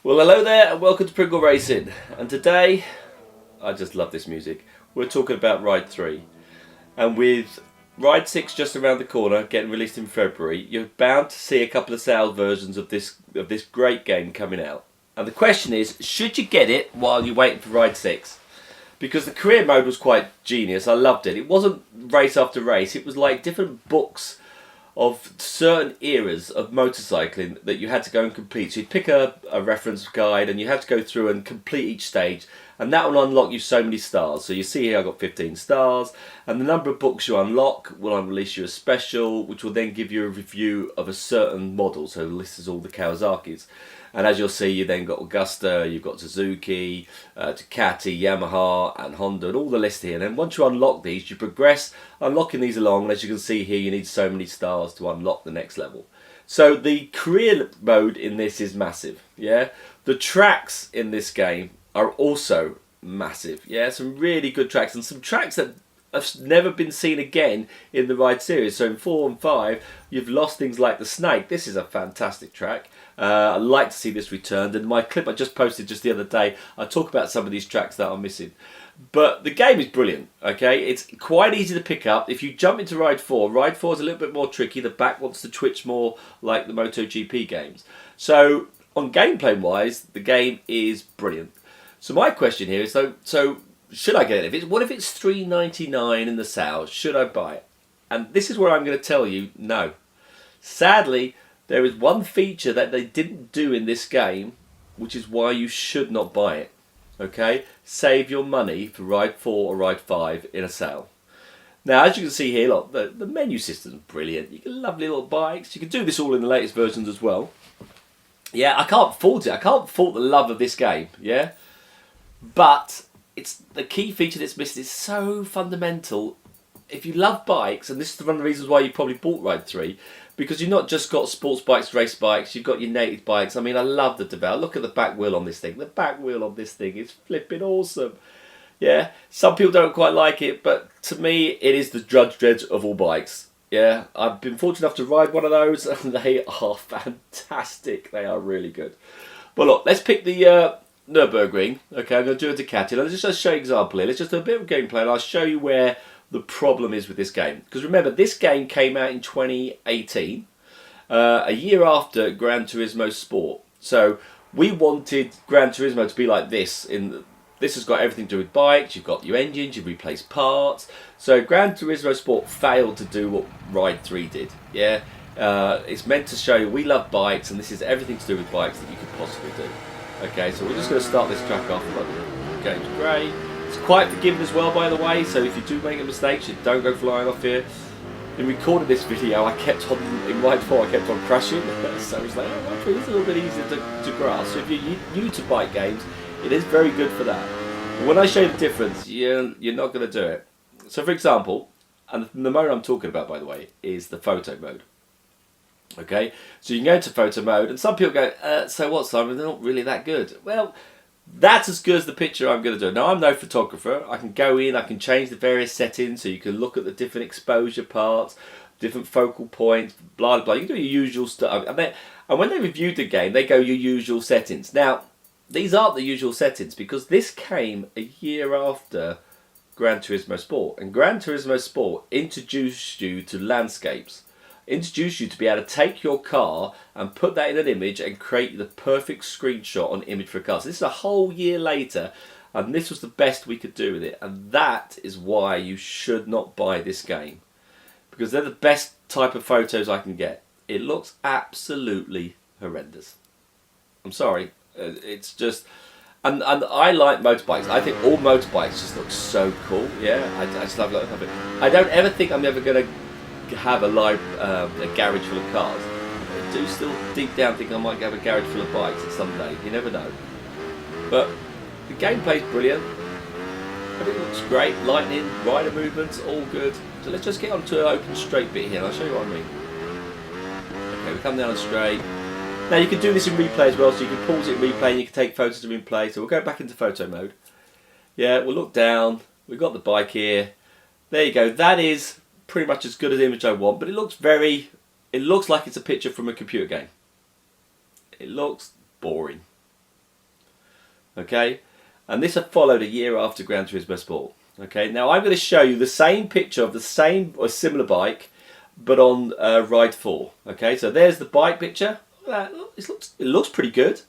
Well, hello there and welcome to Pringle Racing. And today, I just love this music. We're talking about Ride 3. And with Ride 6 just around the corner, getting released in February, you're bound to see a couple of sale versions of this great game coming out. And the question is, should you get it while you're waiting for Ride 6? Because the career mode was quite genius. I loved it. It wasn't race after race. It was like different books of certain eras of motorcycling that you had to go and complete. So you'd pick a reference guide and you had to go through and complete each stage, and that will unlock you so many stars. So you see here I got 15 stars, and the number of books you unlock will release you a special which will then give you a review of a certain model. So this is all the Kawasaki's. And as you'll see, you then got Augusta, you've got Suzuki, Ducati, Yamaha and Honda, and all the list here. And then once you unlock these, you progress unlocking these along, and as you can see here, you need so many stars to unlock the next level. So the career mode in this is massive, yeah? The tracks in this game are also massive, yeah? Some really good tracks, and some tracks that have never been seen again in the Ride series. So in 4 and 5, you've lost things like the Snake. This is a fantastic track. I'd like to see this returned, and my clip I just posted just the other day, I talk about some of these tracks that are missing. But the game is brilliant, okay? It's quite easy to pick up. If you jump into Ride 4 is a little bit more tricky. The back wants to twitch more like the MotoGP games. So on gameplay wise, the game is brilliant. So my question here is, so should I get it? What if it's $3.99 in the sales? Should I buy it? And this is where I'm going to tell you no. Sadly, there is one feature that they didn't do in this game, which is why you should not buy it. Okay? Save your money for Ride 4 or Ride 5 in a sale. Now, as you can see here, look, the menu system is brilliant. You get lovely little bikes. You can do this all in the latest versions as well. Yeah, I can't fault it. I can't fault the love of this game. Yeah? But it's the key feature that's missing is so fundamental. If you love bikes, and this is one of the reasons why you probably bought Ride 3, because you've not just got sports bikes, race bikes, you've got your native bikes. I mean, I love the develop. Look at the back wheel on this thing. The back wheel on this thing is flipping awesome. Yeah, some people don't quite like it, but to me, it is the Judge Dredd of all bikes. Yeah, I've been fortunate enough to ride one of those, and they are fantastic. They are really good. But look, let's pick the Nürburgring. Okay, I'm going to do a Ducati. Let's just show you an example here. Let's just do a bit of gameplay, and I'll show you where the problem is with this game. Because remember, this game came out in 2018, a year after Gran Turismo Sport. So we wanted Gran Turismo to be like this. This has got everything to do with bikes. You've got your engines, you've replaced parts. So Gran Turismo Sport failed to do what Ride 3 did. Yeah, it's meant to show you we love bikes, and this is everything to do with bikes that you could possibly do. Okay, so we're just going to start this track off. The game's grey. It's quite forgiving as well, by the way, so if you do make a mistake, you don't go flying off here. In recording this video, I kept on, in Ride 4, I kept on crashing, so it's like, oh, Ride 3 is a little bit easier to grasp. So if you're new to bike games, it is very good for that. But when I show you the difference, you're not going to do it. So for example, and the mode I'm talking about, by the way, is the photo mode. Okay, so you can go into photo mode, and some people go, so what, Simon, they're not really that good. Well, that's as good as the picture I'm going to do. Now, I'm no photographer. I can go in, I can change the various settings, so you can look at the different exposure parts, different focal points, blah, blah, blah. You can do your usual stuff. And when they reviewed the game, they go your usual settings. Now, these aren't the usual settings, because this came a year after Gran Turismo Sport. And Gran Turismo Sport introduced you to landscapes. Introduce you to be able to take your car and put that in an image and create the perfect screenshot on image for a car. So this is a whole year later, and this was the best we could do with it. And that is why you should not buy this game, because they're the best type of photos I can get. It looks absolutely horrendous. I'm sorry, it's just, and I like motorbikes. I think all motorbikes just look so cool. Yeah, I just love it. I don't ever think I'm ever going to have a garage full of cars. I do still deep down think I might have a garage full of bikes at some day. You never know. But the gameplay's brilliant. Everything looks great. Lightning, rider movements, all good. So let's just get onto an open straight bit here, and I'll show you what I mean. Okay, we come down straight. Now you can do this in replay as well, so you can pause it in replay and you can take photos in replay. So we'll go back into photo mode. Yeah, we'll look down. We've got the bike here. There you go. That is pretty much as good as the image I want, but it looks like it's a picture from a computer game. It looks boring. Okay, and this had followed a year after Gran Turismo Sport. Okay, now I'm going to show you the same picture of the same or similar bike, but on Ride 4. Okay, so there's the bike picture. It looks pretty good,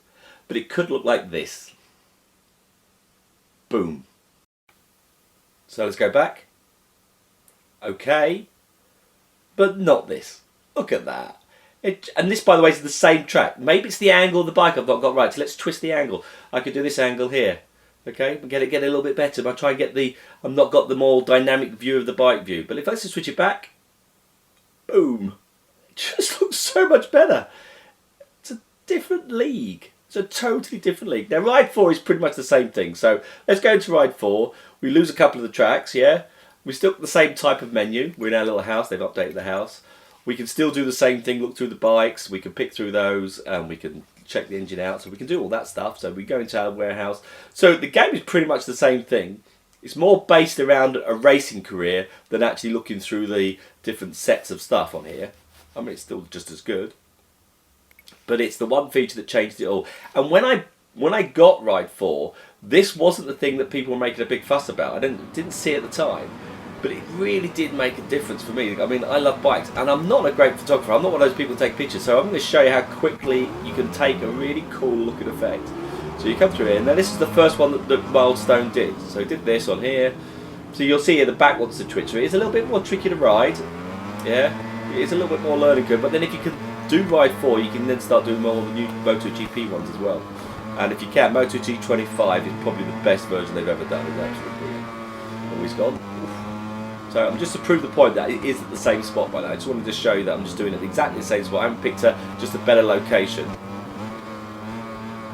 but it could look like this. Boom. So let's go back. Okay, but not this. Look at that. And this, by the way, is the same track. Maybe it's the angle of the bike I've not got right. So let's twist the angle. I could do this angle here. Okay, get it a little bit better. But I try and get I've not got the more dynamic view of the bike view. But if I just switch it back, boom, it just looks so much better. It's a different league. It's a totally different league. Now, Ride 4 is pretty much the same thing. So let's go into Ride 4. We lose a couple of the tracks, yeah. We still got the same type of menu. We're in our little house. They've updated the house. We can still do the same thing, look through the bikes. We can pick through those, and we can check the engine out. So we can do all that stuff. So we go into our warehouse. So the game is pretty much the same thing. It's more based around a racing career than actually looking through the different sets of stuff on here. I mean, it's still just as good. But it's the one feature that changed it all. And when I got Ride 4, this wasn't the thing that people were making a big fuss about. I didn't see it at the time. But it really did make a difference for me. I mean, I love bikes, and I'm not a great photographer. I'm not one of those people who take pictures. So I'm going to show you how quickly you can take a really cool looking effect. So you come through here. Now this is the first one that Milestone did. So he did this on here. So you'll see here the back wants to twitch. It's a little bit more tricky to ride. Yeah, it's a little bit more learning curve. But then if you can do Ride 4, you can then start doing more of the new MotoGP ones as well. And if you can, MotoGP 25 is probably the best version they've ever done. It's absolutely brilliant. Oh, he's gone. So I'm just to prove the point that it is at the same spot by now. I just wanted to show you that I'm just doing it exactly the same spot. I haven't picked just a better location.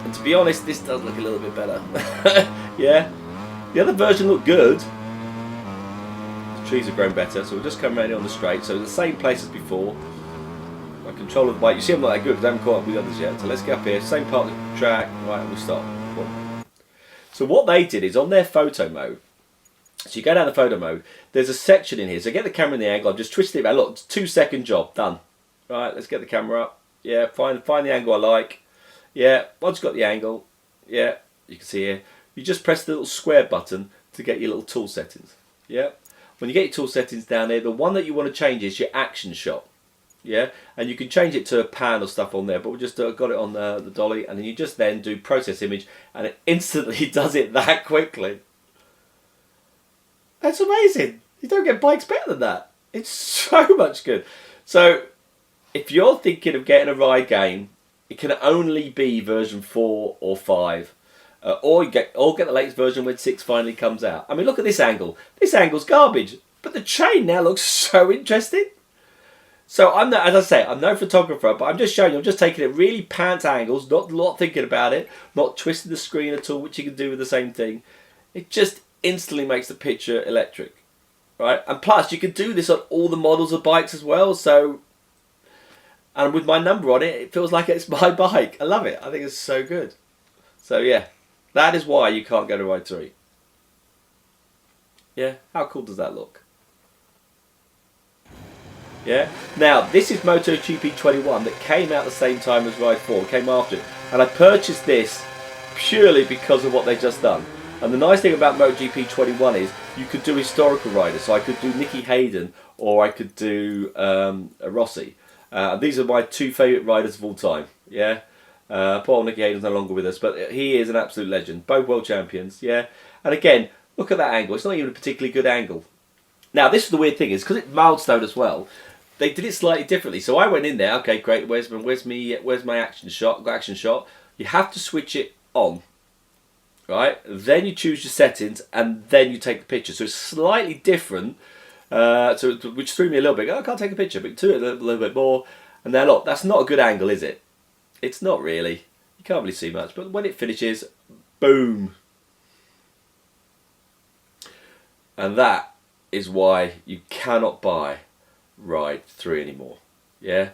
And to be honest, this does look a little bit better. Yeah. The other version looked good. The trees have grown better, so we'll just come around here on the straight. So the same place as before. My control of the bike. You see I'm not that good because I haven't caught up with the others yet. So let's get up here. Same part of the track. Right, and we stop. So what they did is on their photo mode. So you go down the photo mode, there's a section in here. So get the camera in the angle, I've just twisted it around. Look, 2-second job, done. Right, let's get the camera up. Yeah, find the angle I like. Yeah, once you've got the angle, yeah, you can see here, you just press the little square button to get your little tool settings. Yeah, when you get your tool settings down there, the one that you want to change is your action shot. Yeah, and you can change it to a pan or stuff on there, but we just got it on the dolly, and then you just then do process image, and it instantly does it that quickly. That's amazing. You don't get bikes better than that. It's so much good. So, if you're thinking of getting a ride game, it can only be version 4 or 5. Or get the latest version when 6 finally comes out. I mean, look at this angle. This angle's garbage. But the chain now looks so interesting. So, I'm not, as I say, I'm no photographer, but I'm just showing you. I'm just taking it really pants angles, not thinking about it, not twisting the screen at all, which you can do with the same thing. It just instantly makes the picture electric, right? And plus you can do this on all the models of bikes as well. So, and with my number on it, it feels like it's my bike. I love it. I think it's so good. So yeah, that is why you can't go to Ride 3. Yeah, how cool does that look? Yeah. Now this is MotoGP 21 that came out the same time as Ride 4, came after it, and I purchased this purely because of what they just done. And the nice thing about MotoGP 21 is you could do historical riders. So I could do Nicky Hayden or I could do Rossi. These are my 2 favourite riders of all time. Yeah, poor Nicky Hayden's no longer with us, but he is an absolute legend. Both world champions. Yeah, and again, look at that angle. It's not even a particularly good angle. Now, this is the weird thing is because it's Milestone as well. They did it slightly differently. So I went in there. Okay, great. Where's my action shot? Got action shot. You have to switch it on. Right, then you choose your settings and then you take the picture. So it's slightly different, which threw me a little bit. Oh, I can't take a picture, but do it a little bit more. And now look, that's not a good angle, is it? It's not really. You can't really see much, but when it finishes, boom. And that is why you cannot buy Ride 3 anymore. Yeah,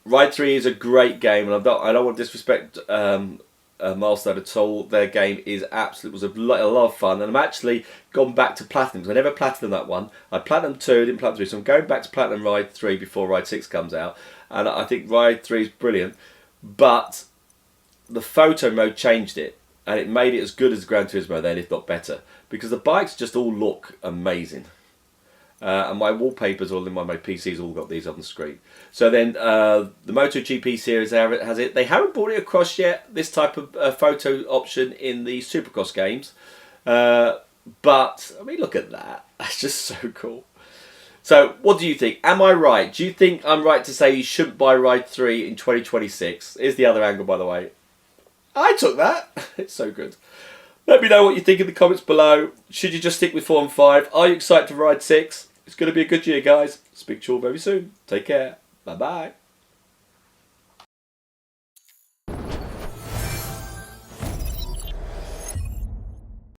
Ride 3 is a great game, and I don't want to disrespect Milestone at all. Their game is was a lot of fun, and I'm actually gone back to Platinum because I never Platinum that one. I Platinum 2, didn't Platinum 3, so I'm going back to Platinum Ride 3 before Ride 6 comes out, and I think Ride 3 is brilliant, but the photo mode changed it. and it made it as good as Gran Turismo then, if not better, because the bikes just all look amazing. And my wallpapers all in my PC's all got these on the screen. So then the MotoGP series has it. They haven't brought it across yet, this type of photo option in the Supercross games. But, I mean, look at that. That's just so cool. So, what do you think? Am I right? Do you think I'm right to say you shouldn't buy Ride 3 in 2026? Here's the other angle, by the way. I took that. It's so good. Let me know what you think in the comments below. Should you just stick with 4 and 5? Are you excited for Ride 6? It's going to be a good year, guys. Speak to you all very soon. Take care. Bye-bye.